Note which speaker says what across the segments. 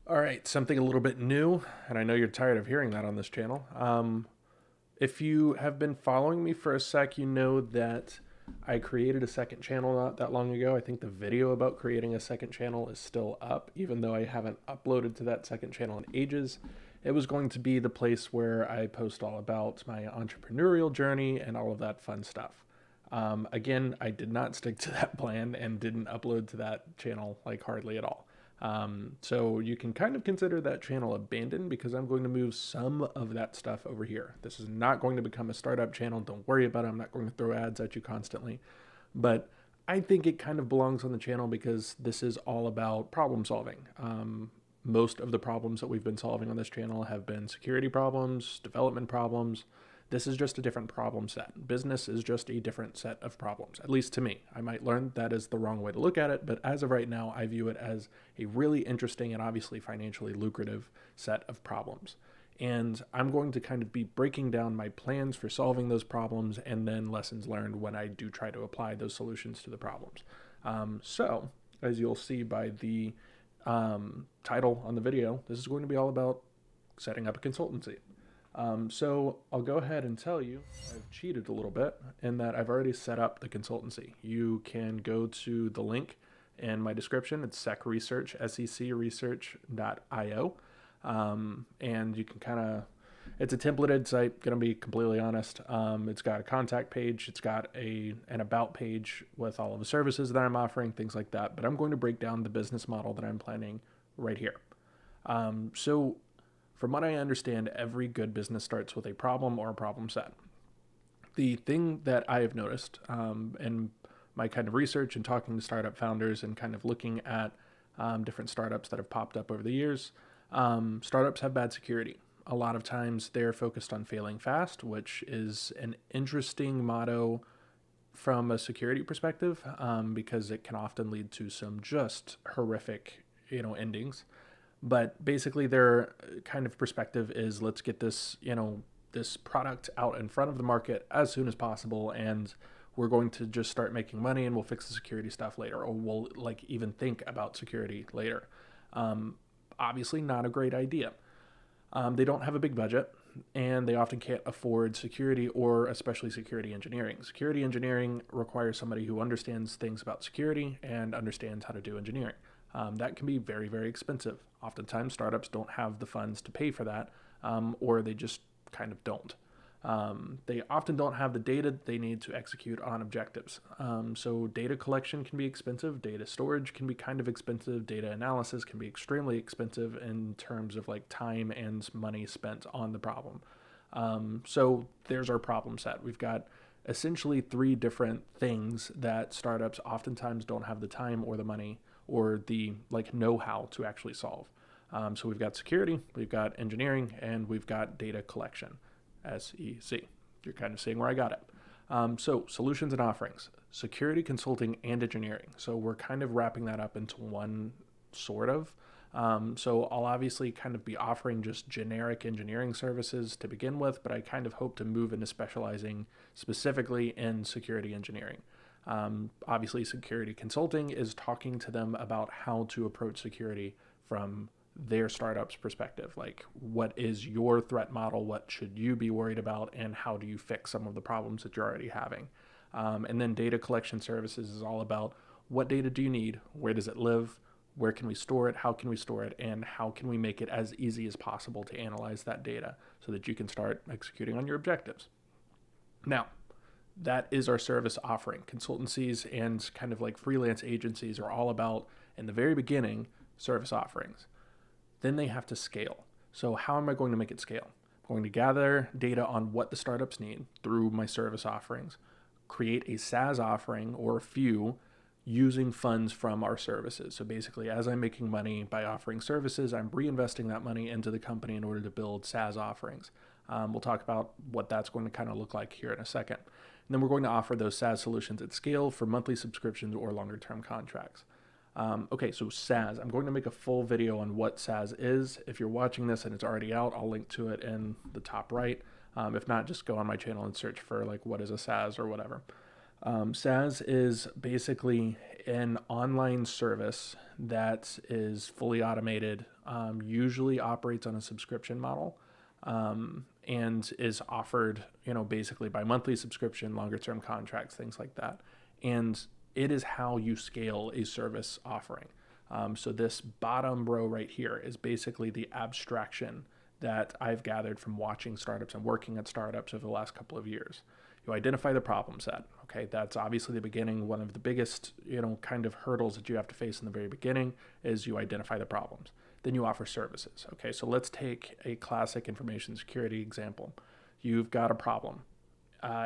Speaker 1: All right, something a little bit new, and I know you're tired of hearing that on this channel. If you have been following me for a sec, you know that I created a second channel not that long ago. I think the video about creating a second channel is still up, even though I haven't uploaded to that second channel in ages. It was going to be the place where I post all about my entrepreneurial journey and all of that fun stuff. Again, I did not stick to that plan and didn't upload to that channel like hardly at all. So you can kind of consider that channel abandoned because I'm going to move some of that stuff over here. This is not going to become a startup channel. Don't worry about it. I'm not going to throw ads at you constantly. But I think it kind of belongs on the channel because this is all about problem solving. Most of the problems that we've been solving on this channel have been security problems, development problems. This is just a different problem set. Business is just a different set of problems, at least to me. I might learn that is the wrong way to look at it, but as of right now, I view it as a really interesting and obviously financially lucrative set of problems. And I'm going to kind of be breaking down my plans for solving those problems and then lessons learned when I do try to apply those solutions to the problems. So, as you'll see by the title on the video, this is going to be all about setting up a consultancy. So I'll go ahead and tell you I've cheated a little bit in that I've already set up the consultancy. You can go to the link in my description. It's secresearch, secresearch.io. And you can kind of, it's a templated site, going to be completely honest. It's got a contact page. It's got an about page with all of the services that I'm offering, things like that. But I'm going to break down the business model that I'm planning right here. So from what I understand, every good business starts with a problem or a problem set. The thing that I have noticed in my kind of research and talking to startup founders and kind of looking at different startups that have popped up over the years, startups have bad security. A lot of times they're focused on failing fast, which is an interesting motto from a security perspective because it can often lead to some just horrific, endings. But basically their kind of perspective is let's get this product out in front of the market as soon as possible, and we're going to just start making money and we'll fix the security stuff later, or we'll like even think about security later. Obviously not a great idea. They don't have a big budget and they often can't afford security or especially security engineering. Security engineering requires somebody who understands things about security and understands how to do engineering. That can be very, very expensive. Oftentimes, startups don't have the funds to pay for that, or they just kind of don't. They often don't have the data they need to execute on objectives. So data collection can be expensive, data storage can be kind of expensive, data analysis can be extremely expensive in terms of like time and money spent on the problem. So there's our problem set. We've got essentially three different things that startups oftentimes don't have the time or the money or the like know-how to actually solve. So we've got security, we've got engineering, and we've got data collection, SEC. You're kind of seeing where I got it. So solutions and offerings, security, consulting, and engineering. So we're kind of wrapping that up into one sort of. So I'll obviously kind of be offering just generic engineering services to begin with, but I kind of hope to move into specializing specifically in security engineering. Obviously, security consulting is talking to them about how to approach security from their startup's perspective. Like, what is your threat model? What should you be worried about? And how do you fix some of the problems that you're already having? And then data collection services is all about what data do you need? Where does it live? Where can we store it? How can we store it? And how can we make it as easy as possible to analyze that data so that you can start executing on your objectives? Now, that is our service offering. Consultancies and kind of like freelance agencies are all about, in the very beginning, service offerings. Then they have to scale. So how am I going to make it scale? I'm going to gather data on what the startups need through my service offerings, create a SaaS offering or a few using funds from our services. So basically, as I'm making money by offering services, I'm reinvesting that money into the company in order to build SaaS offerings. We'll talk about what that's going to kind of look like here in a second. And then we're going to offer those SaaS solutions at scale for monthly subscriptions or longer term contracts. Okay, so SaaS. I'm going to make a full video on what SaaS is. If you're watching this and it's already out, I'll link to it in the top right. If not, just go on my channel and search for like what is a SaaS or whatever. SaaS is basically an online service that is fully automated, usually operates on a subscription model, and is offered, basically by monthly subscription, longer term contracts, things like that. And it is how you scale a service offering. So this bottom row right here is basically the abstraction that I've gathered from watching startups and working at startups over the last couple of years. You identify the problem set. Okay, that's obviously the beginning. One of the biggest, kind of hurdles that you have to face in the very beginning is you identify the problems. Then you offer services. Okay, so let's take a classic information security example. You've got a problem,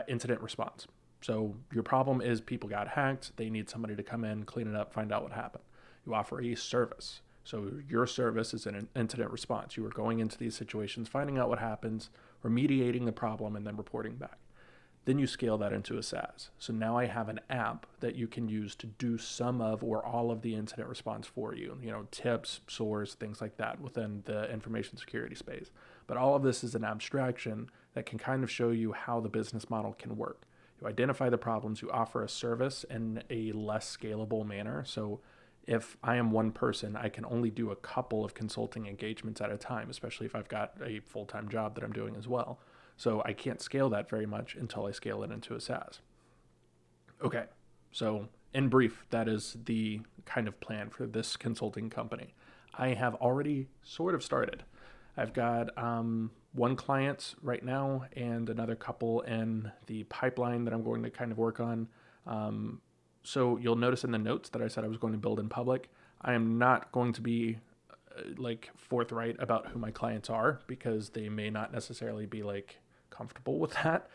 Speaker 1: incident response. So your problem is people got hacked. They need somebody to come in, clean it up, find out what happened. You offer a service. So your service is an incident response. You are going into these situations, finding out what happens, remediating the problem, and then reporting back. Then you scale that into a SaaS. So now I have an app that you can use to do some of or all of the incident response for you, tips, SOARs, things like that within the information security space. But all of this is an abstraction that can kind of show you how the business model can work. You identify the problems, you offer a service in a less scalable manner. So if I am one person, I can only do a couple of consulting engagements at a time, especially if I've got a full-time job that I'm doing as well. So I can't scale that very much until I scale it into a SaaS. Okay, so in brief, that is the kind of plan for this consulting company. I have already sort of started. I've got one client right now and another couple in the pipeline that I'm going to kind of work on. So you'll notice in the notes that I said I was going to build in public. I am not going to be forthright about who my clients are because they may not necessarily be comfortable with that.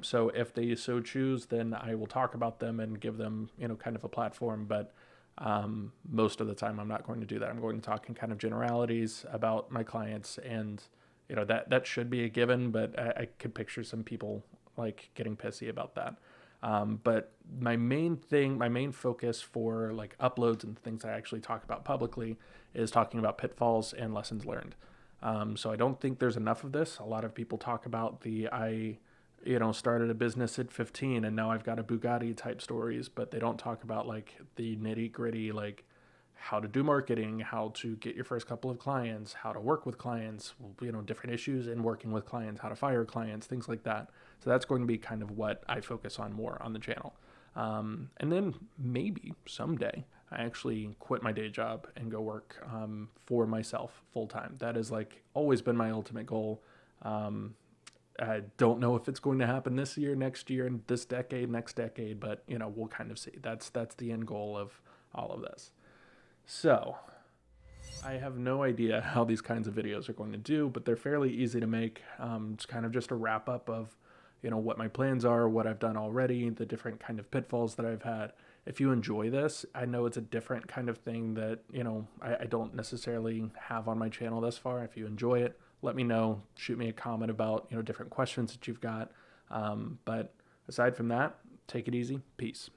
Speaker 1: So if they so choose, then I will talk about them and give them, kind of a platform. But most of the time, I'm not going to do that. I'm going to talk in kind of generalities about my clients, and that should be a given. But I could picture some people getting pissy about that. But my main focus for uploads and things I actually talk about publicly is talking about pitfalls and lessons learned. So I don't think there's enough of this. A lot of people talk about I started a business at 15 and now I've got a Bugatti type stories, but they don't talk about the nitty gritty, how to do marketing, how to get your first couple of clients, how to work with clients, different issues in working with clients, how to fire clients, things like that. So that's going to be kind of what I focus on more on the channel. And then maybe someday I actually quit my day job and go work for myself full time. That has always been my ultimate goal. I don't know if it's going to happen this year, next year, and this decade, next decade, but we'll kind of see. That's the end goal of all of this. So I have no idea how these kinds of videos are going to do, but they're fairly easy to make. It's kind of just a wrap up of what my plans are, what I've done already, the different kind of pitfalls that I've had. If you enjoy this, I know it's a different kind of thing that, I don't necessarily have on my channel thus far. If you enjoy it, let me know. Shoot me a comment about, different questions that you've got. But aside from that, take it easy. Peace.